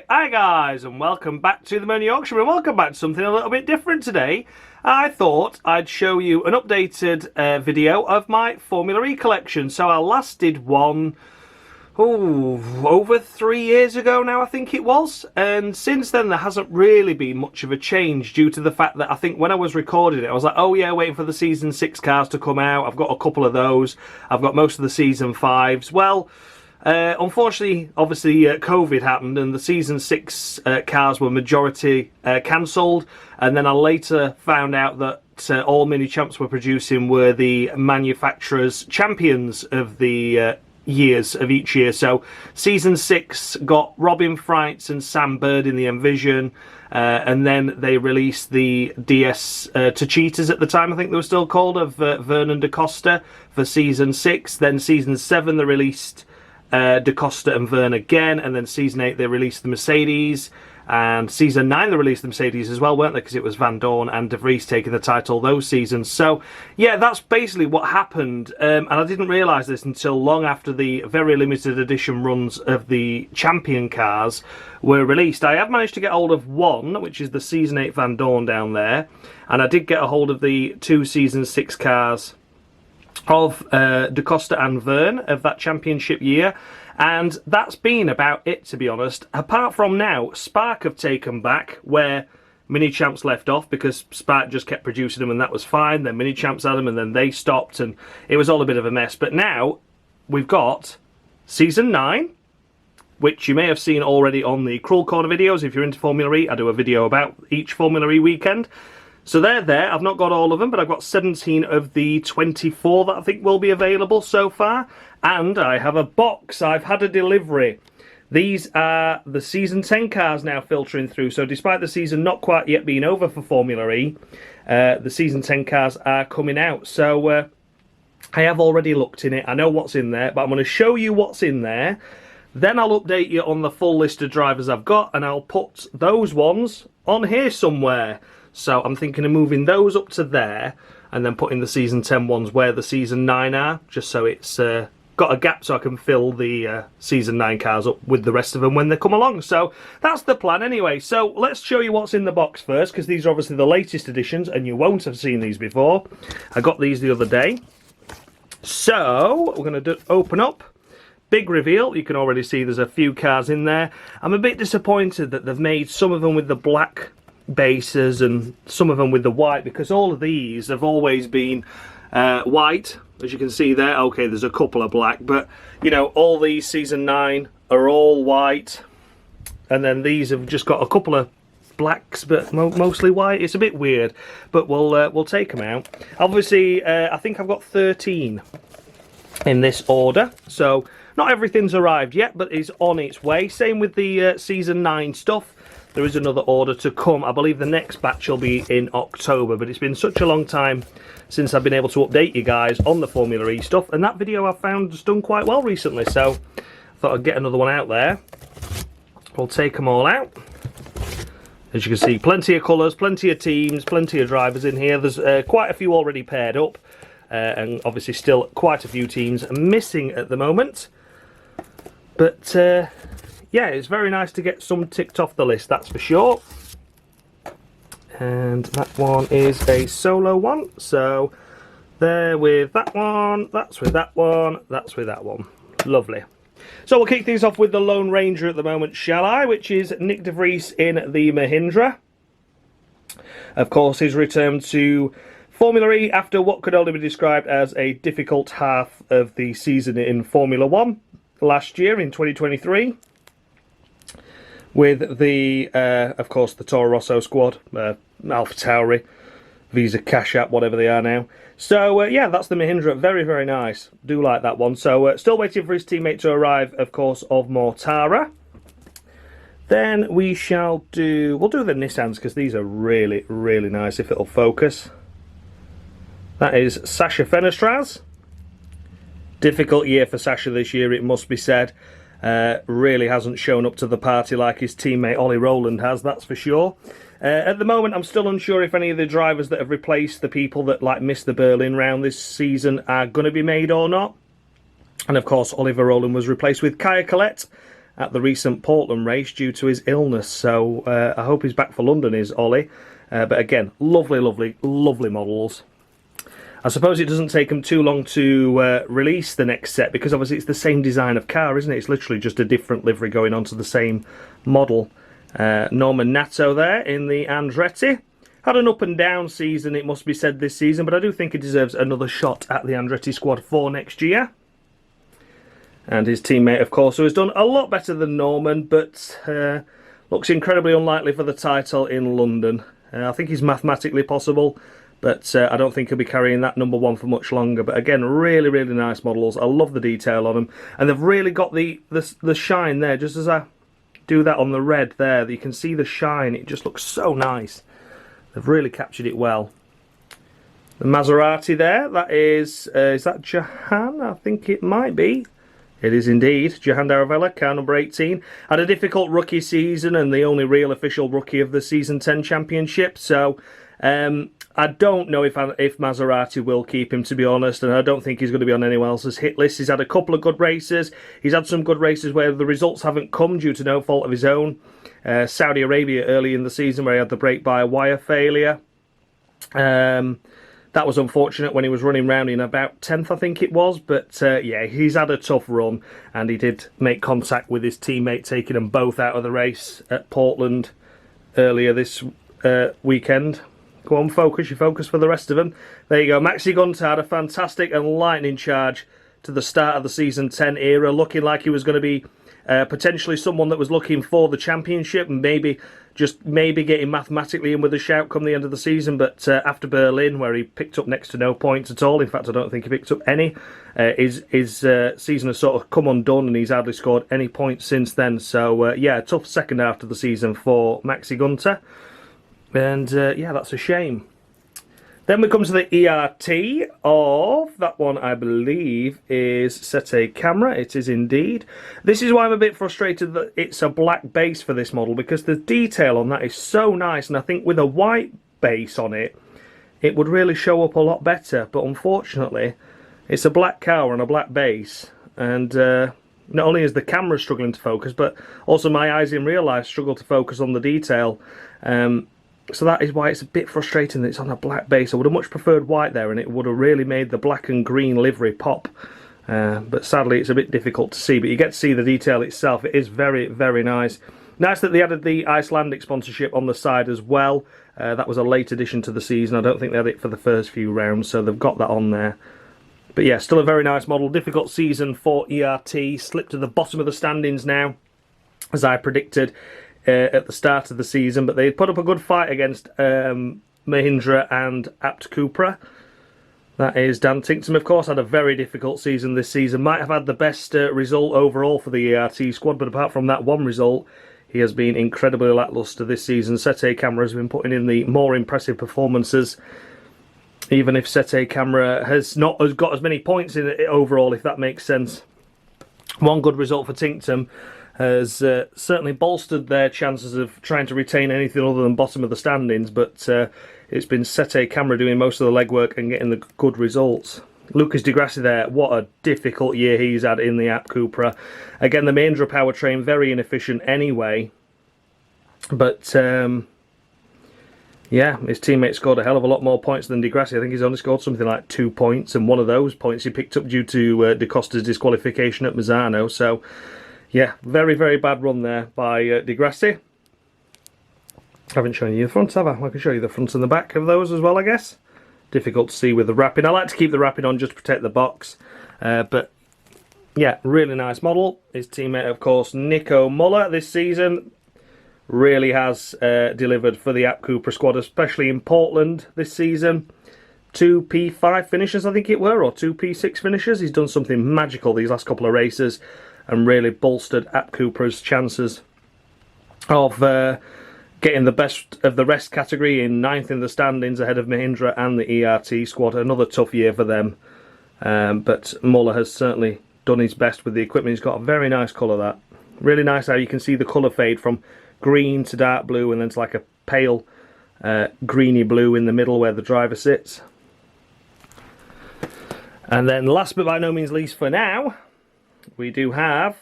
Hi guys, and welcome back to the Mini Auction, and welcome back to something a little bit different today. I thought I'd show you an updated video of my Formula E collection. So I last did one, over 3 years ago now, I think it was. And since then there hasn't really been much of a change due to the fact that I think when I was recording it, I was like, oh yeah, waiting for the Season 6 cars to come out. I've got a couple of those. I've got most of the Season 5s. Well, unfortunately, obviously, COVID happened and the Season 6 cars were majority cancelled, and then I later found out that all Minichamps were producing were the manufacturers' champions of the years of each year. So Season 6 got Robin Freitz and Sam Bird in the Envision, and then they released the DS to Cheaters at the time, I think they were still called, of Vernon Da Costa for Season 6. Then Season 7 they released Da Costa and Verne again, and then Season 8 they released the Mercedes, and Season 9 they released the Mercedes as well, weren't they, because it was Van Dorn and De Vries taking the title those seasons. So yeah, that's basically what happened, and I didn't realise this until long after the very limited edition runs of the champion cars were released. I have managed to get hold of one, which is the Season 8 Van Dorn down there, and I did get a hold of the two Season 6 cars of Da Costa and Verne of that championship year, and that's been about it, to be honest. Apart from now, Spark have taken back where Minichamps left off, because Spark just kept producing them and that was fine. Then Minichamps had them and then they stopped, and it was all a bit of a mess. But now we've got Season 9, which you may have seen already on the Cruel Corner videos. If you're into Formula E, I do a video about each Formula E weekend. So they're there. I've not got all of them, but I've got 17 of the 24 that I think will be available so far. And I have a box. I've had a delivery. These are the Season 10 cars now filtering through. So despite the season not quite yet being over for Formula E, the Season 10 cars are coming out. So I have already looked in it. I know what's in there, but I'm going to show you what's in there. Then I'll update you on the full list of drivers I've got, and I'll put those ones on here somewhere. So I'm thinking of moving those up to there and then putting the Season 10 ones where the Season 9 are, just so it's got a gap so I can fill the Season 9 cars up with the rest of them when they come along. So that's the plan anyway. So let's show you what's in the box first, because these are obviously the latest editions and you won't have seen these before. I got these the other day. So we're going to open up. Big reveal. You can already see there's a few cars in there. I'm a bit disappointed that they've made some of them with the black bases and some of them with the white, because all of these have always been white, as you can see there. Okay, there's a couple of black, but you know, all these Season 9 are all white, and then these have just got a couple of blacks, but mostly white. It's a bit weird, but we'll take them out. Obviously, I think I've got 13 in this order, so not everything's arrived yet, but it's on its way. Same with the Season 9 stuff. There is another order to come. I believe the next batch will be in October, but it's been such a long time since I've been able to update you guys on the Formula E stuff, and that video I found has done quite well recently, so I thought I'd get another one out there. We'll take them all out. As you can see, plenty of colours, plenty of teams, plenty of drivers in here. There's quite a few already paired up, and obviously still quite a few teams missing at the moment. But yeah, it's very nice to get some ticked off the list, that's for sure. And that one is a solo one, so there with that one, that's with that one, that's with that one. Lovely. So we'll kick things off with the Lone Ranger at the moment, shall I? Which is Nick De Vries in the Mahindra. Of course, his return to Formula E after what could only be described as a difficult half of the season in Formula 1 last year in 2023. With the, of course, the Toro Rosso squad, AlphaTauri, Visa Cash App, whatever they are now. So, yeah, that's the Mahindra. Very, very nice. Do like that one. So, still waiting for his teammate to arrive, of course, of Mortara. Then we'll do the Nissans, because these are really, really nice, if it'll focus. That is Sasha Fenestraz. Difficult year for Sasha this year, it must be said. Really hasn't shown up to the party like his teammate Ollie Rowland has, that's for sure. At the moment, I'm still unsure if any of the drivers that have replaced the people that missed the Berlin round this season are going to be made or not. And of course, Oliver Rowland was replaced with Kaya Collette at the recent Portland race due to his illness. So I hope he's back for London, is Ollie. But again, lovely, lovely, lovely models. I suppose it doesn't take them too long to release the next set, because obviously it's the same design of car, isn't it? It's literally just a different livery going onto the same model. Norman Nato there in the Andretti. Had an up and down season, it must be said, this season, but I do think he deserves another shot at the Andretti squad for next year. And his teammate, of course, who has done a lot better than Norman, but looks incredibly unlikely for the title in London. I think he's mathematically possible, but I don't think he'll be carrying that number one for much longer. But again, really, really nice models. I love the detail on them, and they've really got the shine there. Just as I do that on the red there, you can see the shine. It just looks so nice. They've really captured it well. The Maserati there, that is that Jahan? I think it might be. It is indeed. Jahan Daravella, car number 18. Had a difficult rookie season and the only real official rookie of the Season 10 championship. So I don't know if Maserati will keep him, to be honest, and I don't think he's going to be on anyone else's hit list. He's had a couple of good races. He's had some good races where the results haven't come due to no fault of his own. Saudi Arabia early in the season where he had the brake-by-wire failure. That was unfortunate when he was running round in about 10th, I think it was. But yeah, he's had a tough run, and he did make contact with his teammate, taking them both out of the race at Portland earlier this weekend. Go on, focus. You focus for the rest of them. There you go. Maxi Gunter had a fantastic and lightning charge to the start of the Season 10 era, looking like he was going to be potentially someone that was looking for the championship and maybe getting mathematically in with a shout come the end of the season. But after Berlin, where he picked up next to no points at all, in fact I don't think he picked up any, his season has sort of come undone, and he's hardly scored any points since then. So yeah, tough second half of the season for Maxi Gunter, and yeah, that's a shame. Then we come to the ERT of, that one I believe is Sete Camera. It is indeed. This is why I'm a bit frustrated that it's a black base for this model, because the detail on that is so nice, and I think with a white base on it, it would really show up a lot better. But unfortunately, it's a black car on a black base, and not only is the camera struggling to focus, but also my eyes in real life struggle to focus on the detail. So that is why it's a bit frustrating that it's on a black base. I would have much preferred white there, and it would have really made the black and green livery pop. But sadly, it's a bit difficult to see. But you get to see the detail itself. It is very, very nice. Nice that they added the Icelandic sponsorship on the side as well. That was a late addition to the season. I don't think they had it for the first few rounds, so they've got that on there. But yeah, still a very nice model. Difficult season for ERT. Slipped to the bottom of the standings now, as I predicted at the start of the season, but they put up a good fight against Mahindra and Apt Cupra. That is Dan Tinkton, of course, had a very difficult season this season. Might have had the best result overall for the ERT squad, but apart from that one result, he has been incredibly lacklustre this season. Sete Camera has been putting in the more impressive performances, even if Sete Camera has not got as many points in it overall, if that makes sense. One good result for Tinkton has certainly bolstered their chances of trying to retain anything other than bottom of the standings, but it's been Sete Camera doing most of the legwork and getting the good results. Lucas Di Grassi there, what a difficult year he's had in the Apt Cupra. Again, the Mahindra powertrain, very inefficient anyway, but yeah, his teammate scored a hell of a lot more points than Di Grassi. I think he's only scored something like 2 points, and one of those points he picked up due to Da Costa's disqualification at Misano. So yeah, very, very bad run there by Di Grassi. I haven't shown you the front, have I? I can show you the front and the back of those as well, I guess. Difficult to see with the wrapping. I like to keep the wrapping on just to protect the box. But yeah, really nice model. His teammate, of course, Nico Muller this season really has delivered for the Apt Cupra squad, especially in Portland this season. 2 P5 finishes, I think it were, or 2 P6 finishes. He's done something magical these last couple of races and really bolstered Apt Cupra's chances of getting the best of the rest category in 9th in the standings ahead of Mahindra and the ERT squad. Another tough year for them. But Muller has certainly done his best with the equipment. He's got a very nice colour, that. Really nice how you can see the colour fade from green to dark blue and then to like a pale greeny blue in the middle where the driver sits. And then last but by no means least for now, we do have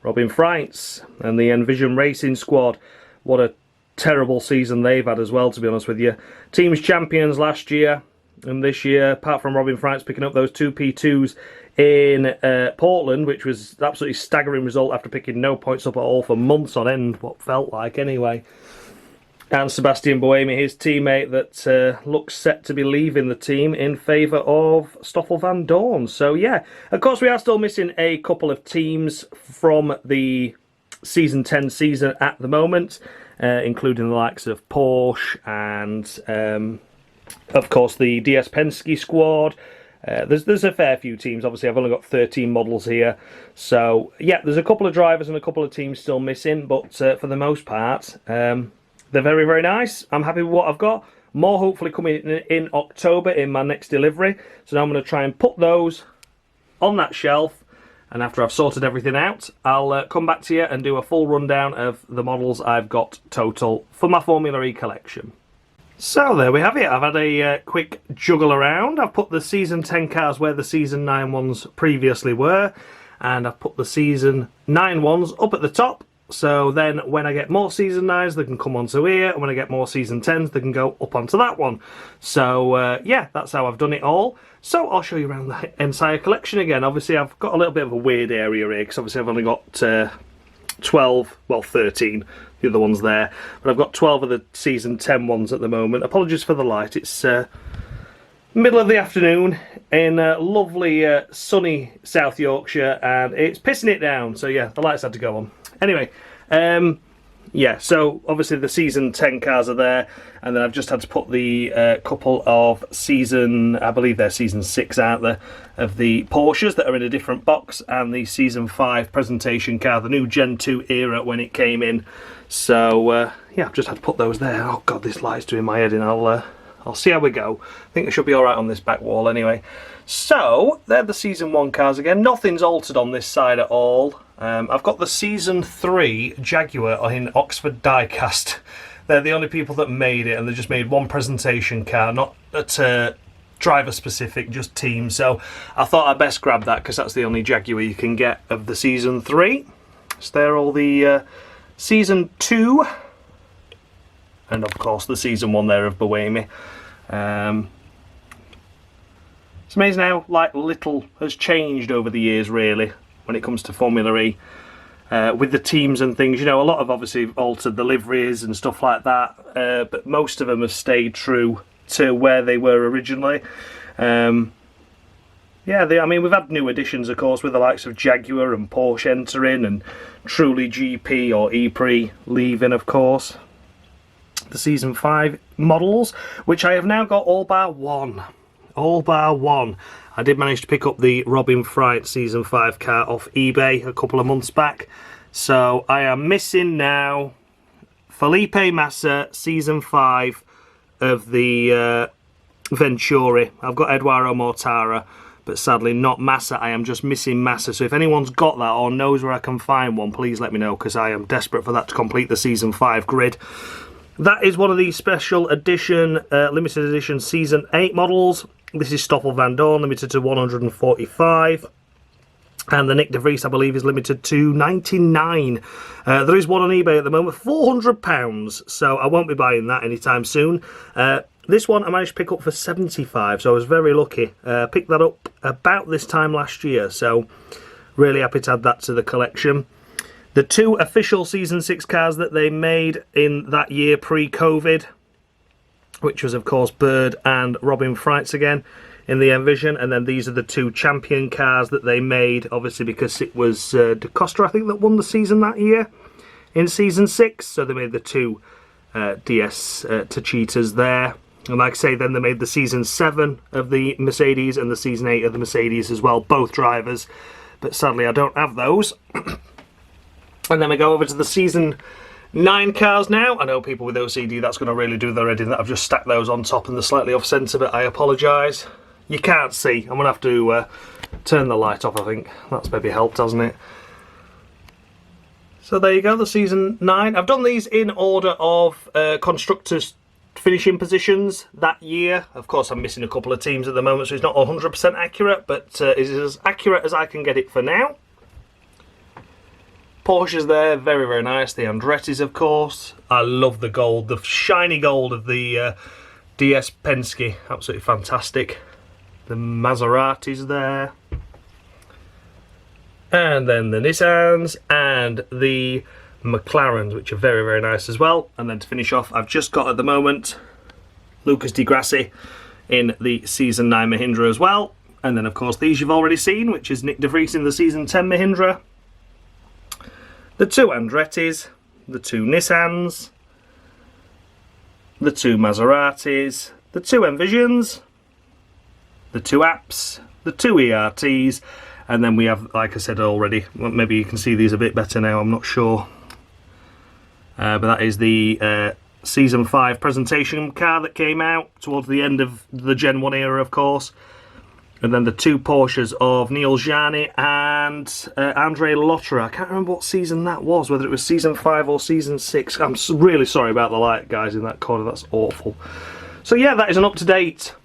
Robin Freitz and the Envision Racing squad. What a terrible season they've had as well, to be honest with you. Teams champions last year and this year, apart from Robin Freitz picking up those 2 P2s in Portland, which was an absolutely staggering result after picking no points up at all for months on end, what felt like anyway. And Sebastian Buemi, his teammate, that looks set to be leaving the team in favour of Stoffel van Dorn. So yeah, of course we are still missing a couple of teams from the Season 10 season at the moment, including the likes of Porsche and, of course, the DS Penske squad. There's a fair few teams. Obviously, I've only got 13 models here. So yeah, there's a couple of drivers and a couple of teams still missing, but for the most part, they're very, very nice. I'm happy with what I've got. More hopefully coming in October in my next delivery. So now I'm going to try and put those on that shelf. And after I've sorted everything out, I'll come back to you and do a full rundown of the models I've got total for my Formula E collection. So there we have it. I've had a quick juggle around. I've put the Season 10 cars where the Season 9 ones previously were. And I've put the Season 9 ones up at the top. So then when I get more Season 9s, they can come onto here. And when I get more Season 10s, they can go up onto that one. So yeah, that's how I've done it all. So I'll show you around the entire collection again. Obviously, I've got a little bit of a weird area here, because obviously I've only got 12, well 13, the other ones there. But I've got 12 of the Season 10 ones at the moment. Apologies for the light. It's middle of the afternoon in lovely sunny South Yorkshire, and it's pissing it down. So yeah, the lights had to go on. Anyway, yeah, so obviously the Season 10 cars are there, and then I've just had to put the couple of Season, I believe they're Season 6, aren't they, of the Porsches that are in a different box, and the Season 5 presentation car, the new Gen 2 era when it came in. So, yeah, I've just had to put those there. Oh God, this light's doing my head in. I'll see how we go. I think I should be alright on this back wall anyway. So, they're the Season 1 cars again. Nothing's altered on this side at all. I've got the Season 3 Jaguar in Oxford diecast. They're the only people that made it, and they just made one presentation car, not at driver specific, just team. So I thought I'd best grab that, because that's the only Jaguar you can get of the Season 3. So they're all the Season 2, and of course the Season 1 there of Buemi. It's amazing how little has changed over the years, really, when it comes to Formula E. With the teams and things, you know, a lot of obviously altered the liveries and stuff like that, but most of them have stayed true to where they were originally. Yeah, I mean, we've had new additions, of course, with the likes of Jaguar and Porsche entering, and Truly GP or E-Prix leaving, of course. The Season 5 models, which I have now got all bar one. All bar one. I did manage to pick up the Robin Freitz Season 5 car off eBay a couple of months back. So I am missing now Felipe Massa Season 5 of the Venturi. I've got Eduardo Mortara, but sadly not Massa. I am just missing Massa. So if anyone's got that or knows where I can find one, please let me know, because I am desperate for that to complete the Season 5 grid. That is one of the special edition, limited edition Season 8 models. This is Stoffel van Dorn, limited to 145. And the Nick de Vries, I believe, is limited to 99. There is one on eBay at the moment, £400. So I won't be buying that anytime soon. This one I managed to pick up for 75, so I was very lucky. Picked that up about this time last year, so really happy to add that to the collection. The two official Season 6 cars that they made in that year pre-COVID, which was, of course, Bird and Robin Freitz again in the Envision. And then these are the two champion cars that they made, obviously, because it was De Costa, I think, that won the season that year in Season 6. So they made the two DS Tachitas there. And like I say, then they made the Season 7 of the Mercedes and the Season 8 of the Mercedes as well, both drivers. But sadly, I don't have those. And then we go over to the Season 9 cars now. I know people with OCD, that's going to really do their head in that I've just stacked those on top and they're slightly off centre, but I apologise. You can't see. I'm going to have to turn the light off, I think. That's maybe helped, hasn't it? So there you go, the Season 9. I've done these in order of constructors' finishing positions that year. Of course, I'm missing a couple of teams at the moment, so it's not 100% accurate, but it's as accurate as I can get it for now. Porsches there, very, very nice. The Andretti's, of course. I love the gold, the shiny gold of the DS Penske. Absolutely fantastic. The Maserati's there. And then the Nissans and the McLarens, which are very, very nice as well. And then to finish off, I've just got at the moment Lucas Di Grassi in the Season 9 Mahindra as well. And then, of course, these you've already seen, which is Nick De Vries in the Season 10 Mahindra. The 2 Andretti's, the 2 Nissans, the 2 Maseratis, the 2 Envisions, the 2 Apps, the 2 ERTs, and then we have, like I said already, maybe you can see these a bit better now, I'm not sure. But that is the Season 5 presentation car that came out towards the end of the Gen 1 era, of course. And then the 2 Porsches of Neil Jani and Andre Lotterer. I can't remember what season that was, whether it was Season 5 or Season 6. I'm really sorry about the light, guys, in that corner. That's awful. So yeah, that is an up-to-date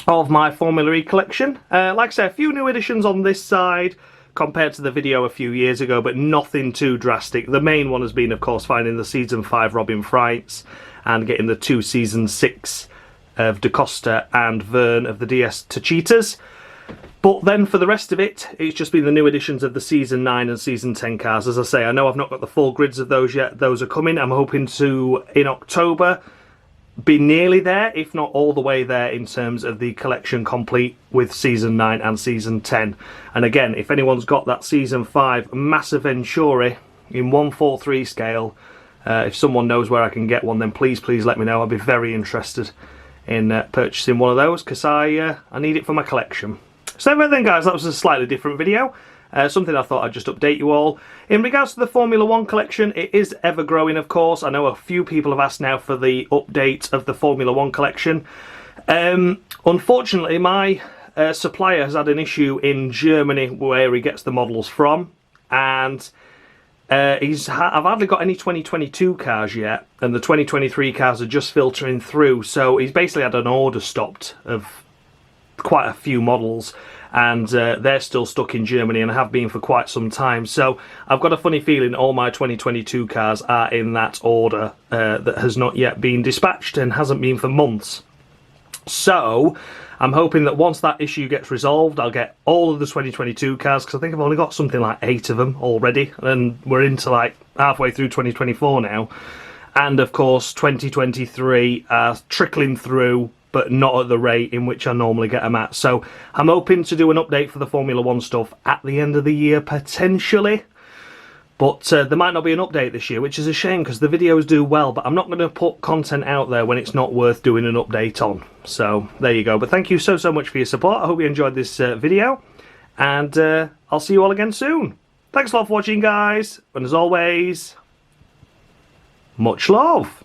of my Formula E collection. Like I said, a few new additions on this side compared to the video a few years ago, but nothing too drastic. The main one has been, of course, finding the Season 5 Robin Freitz and getting the 2 Season 6 of Da Costa and Verne of the DS Tachitas. But then for the rest of it, it's just been the new editions of the Season 9 and Season 10 cars. As I say, I know I've not got the full grids of those yet. Those are coming. I'm hoping to, in October, be nearly there, if not all the way there, in terms of the collection complete with Season 9 and Season 10. And again, if anyone's got that Season 5 Massive Venturi in 143 scale, if someone knows where I can get one, then please let me know. I'll be very interested in purchasing one of those, because I need it for my collection. So anyway then, guys, that was a slightly different video. Something I thought I'd just update you all. In regards to the Formula 1 collection, it is ever growing, of course. I know a few people have asked now for the update of the Formula 1 collection. Unfortunately, my supplier has had an issue in Germany where he gets the models from, and I've hardly got any 2022 cars yet, and the 2023 cars are just filtering through, so he's basically had an order stopped of quite a few models, and they're still stuck in Germany and have been for quite some time. So I've got a funny feeling all my 2022 cars are in that order that has not yet been dispatched and hasn't been for months. So I'm hoping that once that issue gets resolved, I'll get all of the 2022 cars, because I think I've only got something like 8 of them already, and we're into like halfway through 2024 now. And of course 2023 are trickling through, but not at the rate in which I normally get them at. So I'm hoping to do an update for the Formula 1 stuff at the end of the year, potentially. But there might not be an update this year, which is a shame, because the videos do well, but I'm not going to put content out there when it's not worth doing an update on. So there you go. But thank you so much for your support. I hope you enjoyed this video, and I'll see you all again soon. Thanks a lot for watching, guys, and as always, much love.